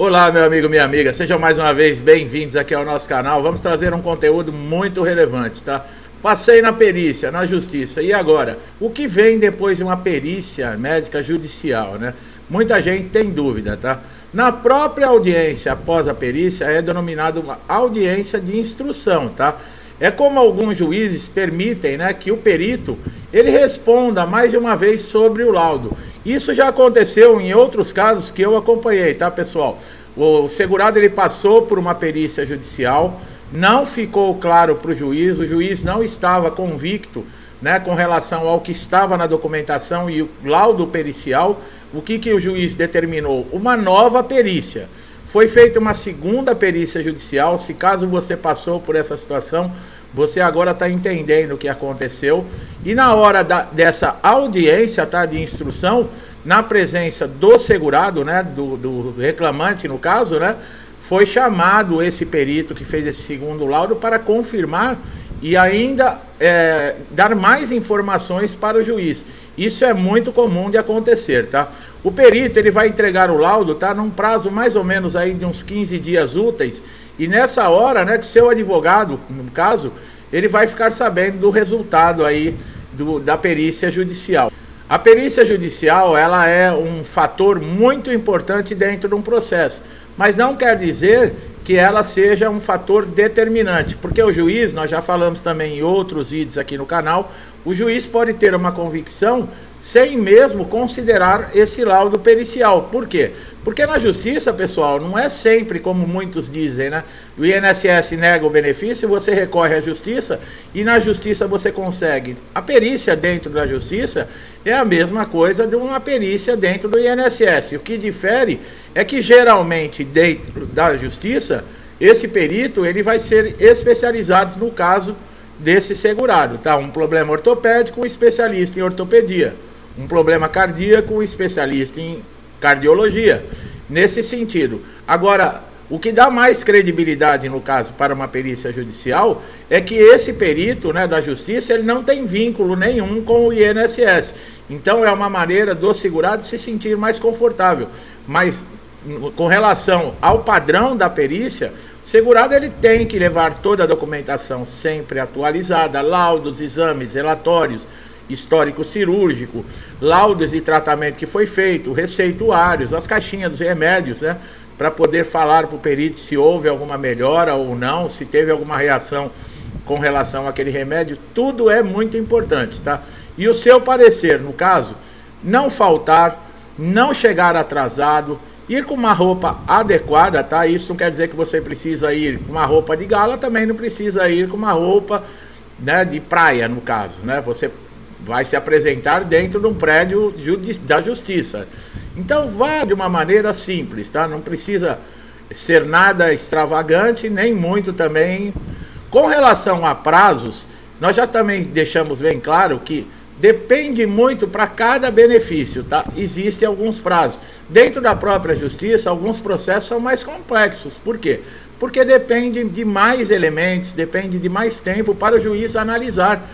Olá, meu amigo, minha amiga, sejam mais uma vez bem-vindos aqui ao nosso canal. Vamos trazer um conteúdo muito relevante, tá? Passei na perícia, na justiça, e agora? O que vem depois de uma perícia médica judicial, né? Muita gente tem dúvida, tá? Na própria audiência após a perícia é denominada uma audiência de instrução, tá? É como alguns juízes permitem, né, que o perito ele responda mais de uma vez sobre o laudo. Isso já aconteceu em outros casos que eu acompanhei, tá, pessoal? O segurado ele passou por uma perícia judicial, não ficou claro para o juiz não estava convicto, né, com relação ao que estava na documentação e o laudo pericial. O que o juiz determinou? Uma nova perícia. Foi feita uma segunda perícia judicial. Se caso você passou por essa situação, você agora está entendendo o que aconteceu. E na hora dessa audiência, tá, de instrução, na presença do segurado, né, do reclamante no caso, né, foi chamado esse perito que fez esse segundo laudo para confirmar e ainda dar mais informações para o juiz. Isso é muito comum de acontecer, tá? O perito ele vai entregar o laudo, tá, num prazo mais ou menos aí de uns 15 dias úteis, e nessa hora, né, que seu advogado, no caso, ele vai ficar sabendo do resultado aí da perícia judicial. A perícia judicial, ela é um fator muito importante dentro de um processo, mas não quer dizer que ela seja um fator determinante, porque o juiz, nós já falamos também em outros vídeos aqui no canal, o juiz pode ter uma convicção sem mesmo considerar esse laudo pericial. Por quê? Porque na justiça, pessoal, não é sempre como muitos dizem, né? O INSS nega o benefício, você recorre à justiça e na justiça você consegue. A perícia dentro da justiça é a mesma coisa de uma perícia dentro do INSS. O que difere é que geralmente dentro da justiça, esse perito ele vai ser especializado no caso desse segurado, tá? Um problema ortopédico, um especialista em ortopedia. Um problema cardíaco, um especialista em cardiologia. Nesse sentido. Agora, o que dá mais credibilidade, no caso, para uma perícia judicial, é que esse perito, né, da justiça, ele não tem vínculo nenhum com o INSS. Então, é uma maneira do segurado se sentir mais confortável. Mas, com relação ao padrão da perícia, o segurado ele tem que levar toda a documentação sempre atualizada, laudos, exames, relatórios, histórico cirúrgico, laudos de tratamento que foi feito, receituários, as caixinhas dos remédios, né, para poder falar para o perito se houve alguma melhora ou não, se teve alguma reação com relação àquele remédio. Tudo é muito importante, tá? E o seu parecer, no caso, não faltar, não chegar atrasado, ir com uma roupa adequada, tá? Isso não quer dizer que você precisa ir com uma roupa de gala, também não precisa ir com uma roupa, né, de praia, no caso, né? Você vai se apresentar dentro de um prédio da justiça. Então vá de uma maneira simples, tá? Não precisa ser nada extravagante, nem muito também. Com relação a prazos, nós já também deixamos bem claro que depende muito para cada benefício, tá? Existem alguns prazos. Dentro da própria justiça, alguns processos são mais complexos. Por quê? Porque depende de mais elementos, depende de mais tempo para o juiz analisar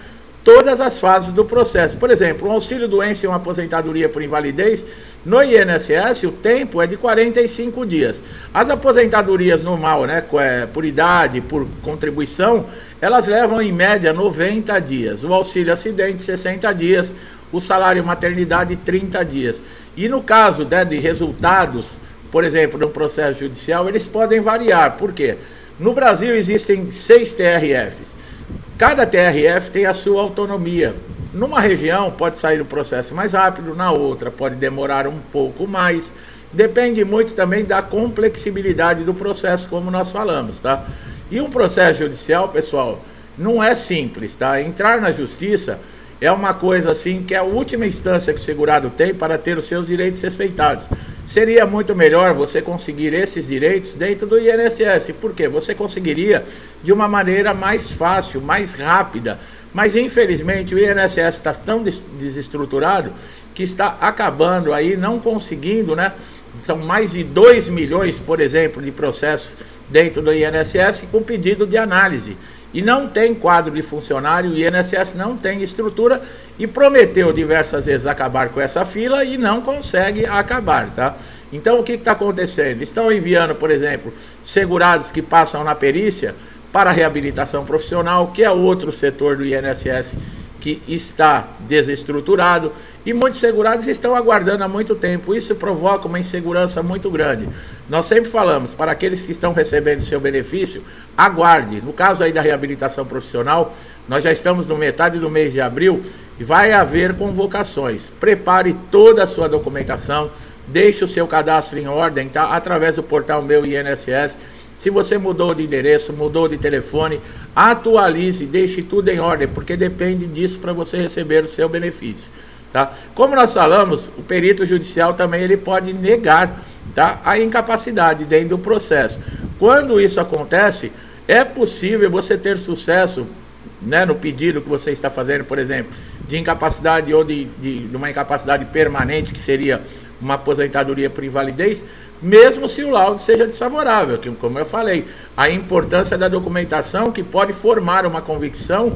todas as fases do processo. Por exemplo, um auxílio-doença e uma aposentadoria por invalidez, no INSS o tempo é de 45 dias. As aposentadorias normal, né, por idade, por contribuição, elas levam em média 90 dias. O auxílio-acidente, 60 dias. O salário maternidade, 30 dias. E no caso, né, de resultados, por exemplo, no processo judicial, eles podem variar. Por quê? No Brasil existem 6 TRFs. Cada TRF tem a sua autonomia. Numa região pode sair o processo mais rápido, na outra pode demorar um pouco mais. Depende muito também da complexibilidade do processo, como nós falamos, tá? E um processo judicial, pessoal, não é simples, tá? Entrar na justiça é uma coisa assim que é a última instância que o segurado tem para ter os seus direitos respeitados. Seria muito melhor você conseguir esses direitos dentro do INSS. Por quê? Você conseguiria de uma maneira mais fácil, mais rápida. Mas, infelizmente, o INSS está tão desestruturado que está acabando aí, não conseguindo, né? São mais de 2 milhões, por exemplo, de processos dentro do INSS com pedido de análise. e não tem quadro de funcionário, o INSS não tem estrutura e prometeu diversas vezes acabar com essa fila e não consegue acabar, tá? Então o que está acontecendo? Estão enviando, por exemplo, segurados que passam na perícia para a reabilitação profissional, que é outro setor do INSS que está desestruturado, e muitos segurados estão aguardando há muito tempo. Isso provoca uma insegurança muito grande. Nós sempre falamos, para aqueles que estão recebendo seu benefício, aguarde. No caso aí da reabilitação profissional, nós já estamos no metade do mês de abril e vai haver convocações. Prepare toda a sua documentação, deixe o seu cadastro em ordem, tá? Através do portal Meu INSS. Se você mudou de endereço, mudou de telefone, atualize, deixe tudo em ordem, porque depende disso para você receber o seu benefício, tá? Como nós falamos, o perito judicial também ele pode negar, tá, a incapacidade dentro do processo. Quando isso acontece, é possível você ter sucesso, né, no pedido que você está fazendo, por exemplo, de incapacidade ou de uma incapacidade permanente, que seria uma aposentadoria por invalidez, mesmo se o laudo seja desfavorável, que, como eu falei, a importância da documentação que pode formar uma convicção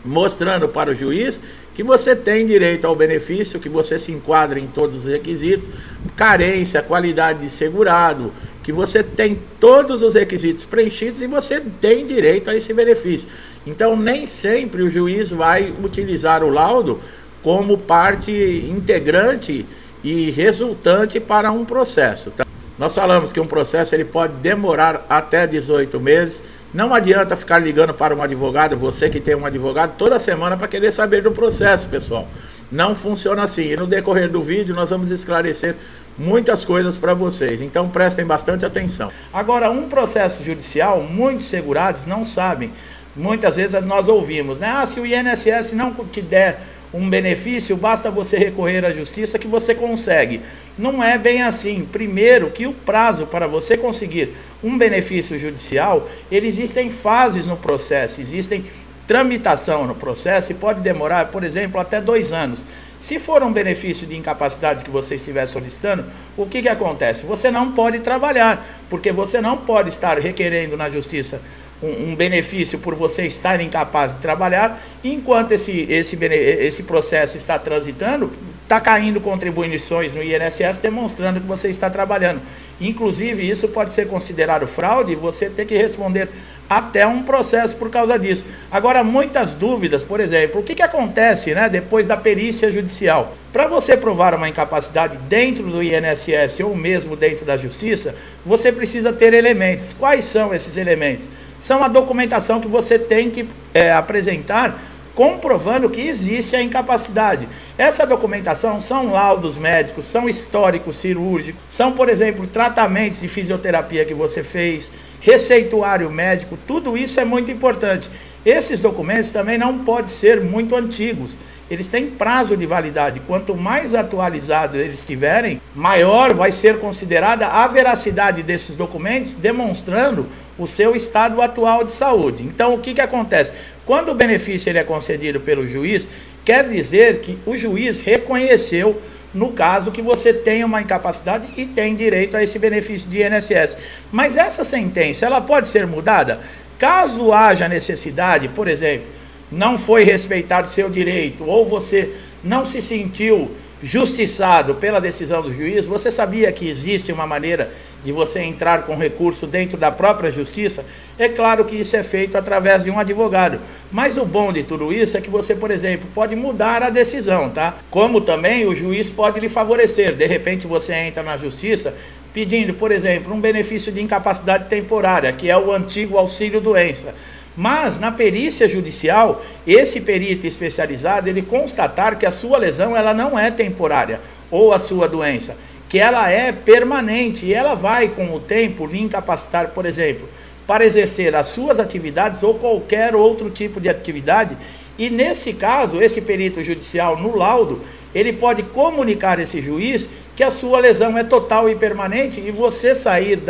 mostrando para o juiz que você tem direito ao benefício, que você se enquadra em todos os requisitos, carência, qualidade de segurado, que você tem todos os requisitos preenchidos e você tem direito a esse benefício. Então, nem sempre o juiz vai utilizar o laudo como parte integrante e resultante para um processo, tá? Nós falamos que um processo ele pode demorar até 18 meses. Não adianta ficar ligando para um advogado, você que tem um advogado, toda semana para querer saber do processo, pessoal. Não funciona assim. E no decorrer do vídeo nós vamos esclarecer muitas coisas para vocês. Então prestem bastante atenção. Agora, um processo judicial, muitos segurados não sabem. Muitas vezes nós ouvimos, né? Se o INSS não te der um benefício, basta você recorrer à justiça que você consegue. Não é bem assim. Primeiro, que o prazo para você conseguir um benefício judicial, existem fases no processo, existem tramitação no processo e pode demorar, por exemplo, até 2 anos. Se for um benefício de incapacidade que você estiver solicitando, o que acontece? Você não pode trabalhar, porque você não pode estar requerendo na justiça um benefício por você estar incapaz de trabalhar, enquanto esse processo está transitando, está caindo contribuições no INSS demonstrando que você está trabalhando. Inclusive, isso pode ser considerado fraude e você ter que responder até um processo por causa disso. Agora, muitas dúvidas, por exemplo, o que acontece, né, depois da perícia judicial? Para você provar uma incapacidade dentro do INSS ou mesmo dentro da justiça, você precisa ter elementos. Quais são esses elementos? São a documentação que você tem que apresentar comprovando que existe a incapacidade. Essa documentação são laudos médicos, são históricos cirúrgicos, são, por exemplo, tratamentos de fisioterapia que você fez, receituário médico, tudo isso é muito importante. Esses documentos também não podem ser muito antigos, eles têm prazo de validade. Quanto mais atualizados eles estiverem, maior vai ser considerada a veracidade desses documentos, demonstrando o seu estado atual de saúde. Então, o que acontece? Quando o benefício ele é concedido pelo juiz, quer dizer que o juiz reconheceu, no caso, que você tem uma incapacidade e tem direito a esse benefício de INSS. Mas essa sentença, ela pode ser mudada? Caso haja necessidade, por exemplo, não foi respeitado seu direito, ou você não se sentiu justiçado pela decisão do juiz, você sabia que existe uma maneira de você entrar com recurso dentro da própria justiça? É claro que isso é feito através de um advogado, mas o bom de tudo isso é que você, por exemplo, pode mudar a decisão, tá? Como também o juiz pode lhe favorecer. De repente você entra na justiça pedindo, por exemplo, um benefício de incapacidade temporária, que é o antigo auxílio-doença. Mas na perícia judicial, esse perito especializado, ele constatar que a sua lesão ela não é temporária, ou a sua doença, que ela é permanente e ela vai com o tempo lhe incapacitar, por exemplo, para exercer as suas atividades ou qualquer outro tipo de atividade. E nesse caso, esse perito judicial no laudo, ele pode comunicar a esse juiz que a sua lesão é total e permanente e você sair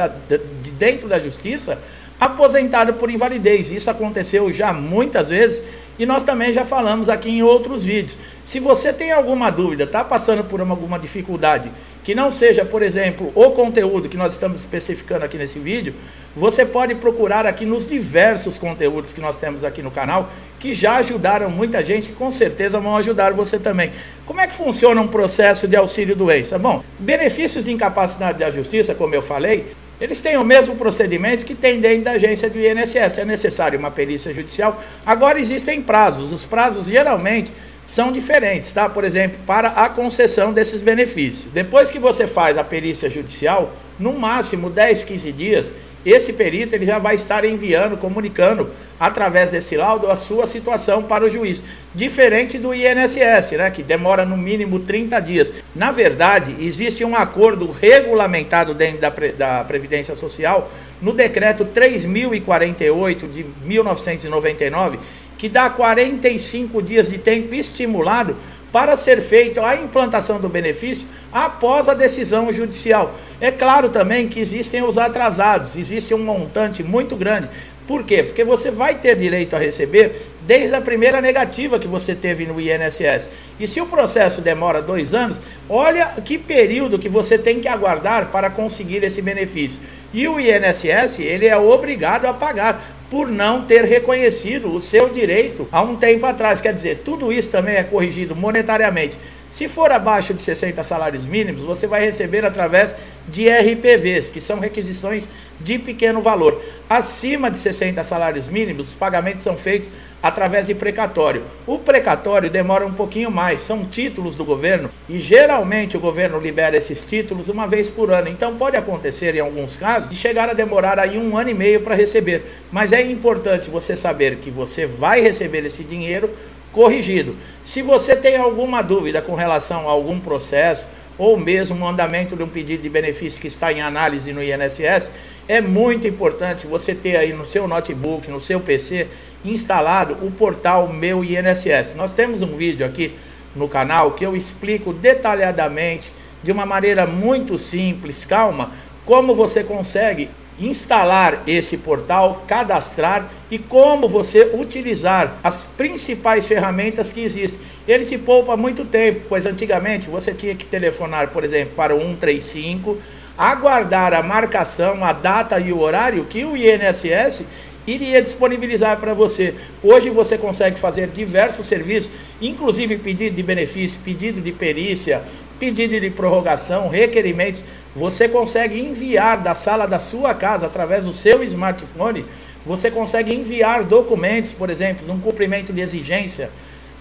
de dentro da justiça aposentado por invalidez. Isso aconteceu já muitas vezes e nós também já falamos aqui em outros vídeos. Se você tem alguma dúvida, está passando por alguma dificuldade, que não seja, por exemplo, o conteúdo que nós estamos especificando aqui nesse vídeo, você pode procurar aqui nos diversos conteúdos que nós temos aqui no canal, que já ajudaram muita gente e com certeza vão ajudar você também. Como é que funciona um processo de auxílio-doença? Bom, benefícios de incapacidade da justiça, como eu falei, eles têm o mesmo procedimento que tem dentro da agência do INSS. É necessário uma perícia judicial. Agora existem prazos. Os prazos geralmente são diferentes, tá? Por exemplo, para a concessão desses benefícios. Depois que você faz a perícia judicial, no máximo 10, 15 dias, esse perito ele já vai estar enviando, comunicando através desse laudo a sua situação para o juiz. Diferente do INSS, né, que demora no mínimo 30 dias. Na verdade, existe um acordo regulamentado dentro da Previdência Social, no decreto 3048 de 1999, que dá 45 dias de tempo estimulado para ser feita a implantação do benefício após a decisão judicial. É claro também que existem os atrasados, existe um montante muito grande. Por quê? Porque você vai ter direito a receber desde a primeira negativa que você teve no INSS. E se o processo demora 2 anos, olha que período que você tem que aguardar para conseguir esse benefício. E o INSS, ele é obrigado a pagar por não ter reconhecido o seu direito há um tempo atrás. Quer dizer, tudo isso também é corrigido monetariamente. Se for abaixo de 60 salários mínimos, você vai receber através de RPVs, que são requisições de pequeno valor. Acima de 60 salários mínimos, os pagamentos são feitos através de precatório. O precatório demora um pouquinho mais, são títulos do governo e geralmente o governo libera esses títulos uma vez por ano. Então pode acontecer em alguns casos de chegar a demorar aí 1 ano e meio para receber. Mas é importante você saber que você vai receber esse dinheiro corrigido. Se você tem alguma dúvida com relação a algum processo ou mesmo no andamento de um pedido de benefício que está em análise no INSS, é muito importante você ter aí no seu notebook, no seu PC, instalado o portal Meu INSS. Nós temos um vídeo aqui no canal que eu explico detalhadamente, de uma maneira muito simples, calma, como você consegue instalar esse portal, cadastrar e como você utilizar as principais ferramentas que existem. Ele te poupa muito tempo, pois antigamente você tinha que telefonar, por exemplo, para o 135, aguardar a marcação, a data e o horário que o INSS iria disponibilizar para você. Hoje você consegue fazer diversos serviços, inclusive pedido de benefício, pedido de perícia, pedido de prorrogação, requerimentos. Você consegue enviar da sala da sua casa, através do seu smartphone, você consegue enviar documentos, por exemplo, um cumprimento de exigência.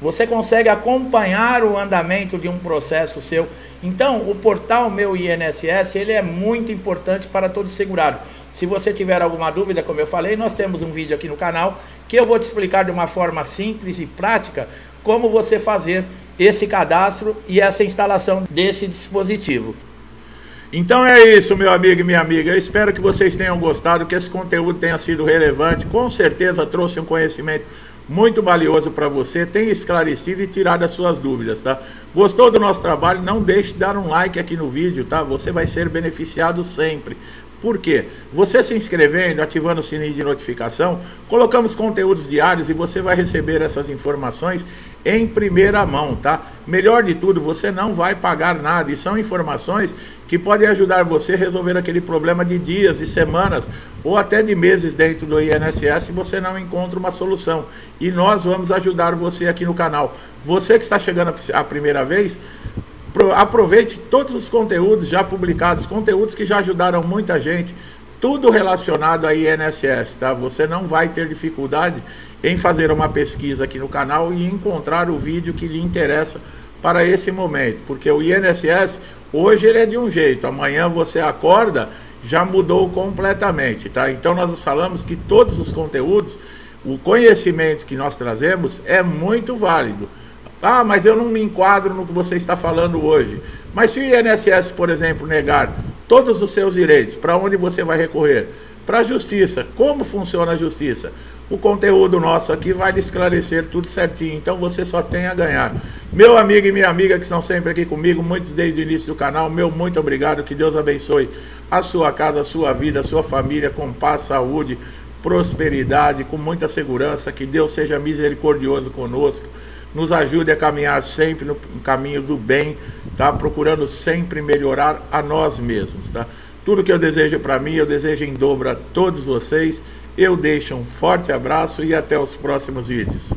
Você consegue acompanhar o andamento de um processo seu. Então, o portal Meu INSS, ele é muito importante para todo segurado. Se você tiver alguma dúvida, como eu falei, nós temos um vídeo aqui no canal que eu vou te explicar de uma forma simples e prática como você fazer esse cadastro e essa instalação desse dispositivo. Então é isso, meu amigo e minha amiga. Eu espero que vocês tenham gostado, que esse conteúdo tenha sido relevante. Com certeza trouxe um conhecimento muito valioso para você, tem esclarecido e tirado as suas dúvidas, tá? Gostou do nosso trabalho? Não deixe de dar um like aqui no vídeo, tá? Você vai ser beneficiado sempre. Por quê? Você se inscrevendo, ativando o sininho de notificação, colocamos conteúdos diários e você vai receber essas informações em primeira mão, tá? Melhor de tudo, você não vai pagar nada e são informações que podem ajudar você a resolver aquele problema de dias, de semanas ou até de meses dentro do INSS se você não encontra uma solução. E nós vamos ajudar você aqui no canal. Você que está chegando a primeira vez, aproveite todos os conteúdos já publicados, conteúdos que já ajudaram muita gente, tudo relacionado a INSS, tá? Você não vai ter dificuldade em fazer uma pesquisa aqui no canal e encontrar o vídeo que lhe interessa para esse momento, porque o INSS hoje ele é de um jeito, amanhã você acorda, já mudou completamente, tá? Então nós falamos que todos os conteúdos, o conhecimento que nós trazemos é muito válido. Ah, mas eu não me enquadro no que você está falando hoje. Mas se o INSS, por exemplo, negar todos os seus direitos, para onde você vai recorrer? Para a justiça. Como funciona a justiça? O conteúdo nosso aqui vai lhe esclarecer tudo certinho. Então você só tem a ganhar. Meu amigo e minha amiga que estão sempre aqui comigo, muitos desde o início do canal, meu muito obrigado. Que Deus abençoe a sua casa, a sua vida, a sua família, com paz, saúde, prosperidade, com muita segurança. Que Deus seja misericordioso conosco. nos ajude a caminhar sempre no caminho do bem, tá? Procurando sempre melhorar a nós mesmos, tá? Tudo que eu desejo para mim, eu desejo em dobro a todos vocês. Eu deixo um forte abraço e até os próximos vídeos.